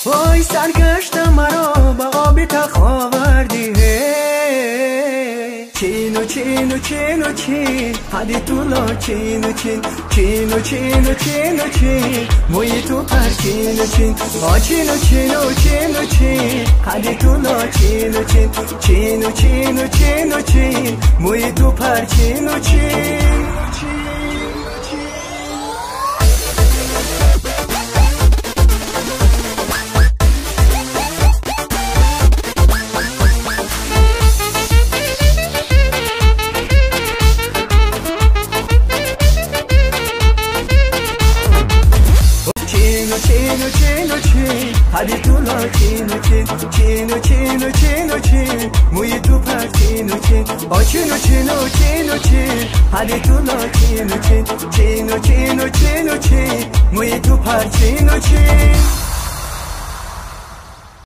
وای سرگشت مرا به آبی تخ آوردی چین و چین و چین و چین حدی تولا چین و چین چین و چین و چین و چین موی تو پر چین و چین چین و چین و چین و چین حدی تولا چین و چین چین و چین و چین و چین موی تو پر چین و چین چین و چین و چین حدی تولا چین و چین چین و چین و چین و چین موی تو پر چین و چین چین و چین و چین و چین حدی تولا چین و چین چین و چین و چین و چین موی تو پر چین و چین